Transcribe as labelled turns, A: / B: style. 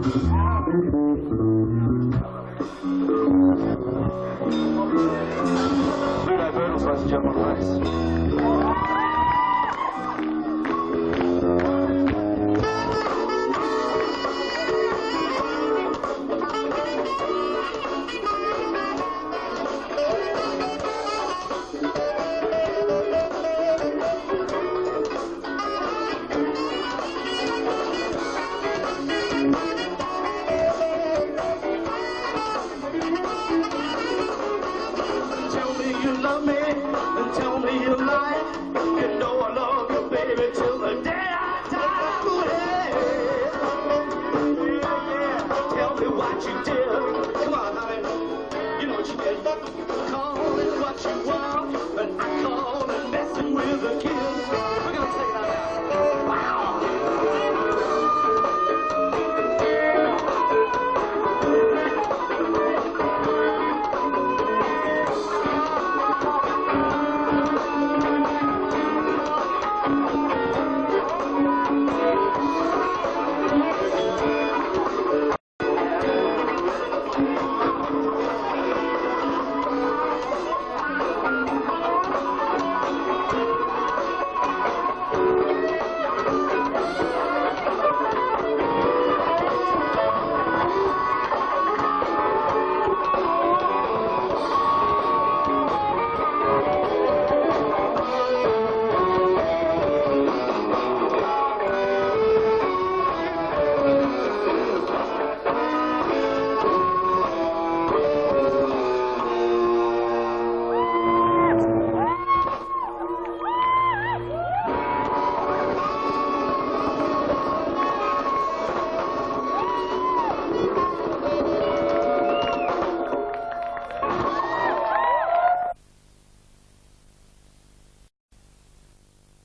A: Blue Birds, ladies and gentlemen, please.
B: Tell me you love me, and tell me you lie. You know I love you, baby, till the day I die. Ooh, hey. Tell me what you did. Come on, honey. You know what you did. Call it what you want, but I call it messing with a kid. We're gonna take it out now.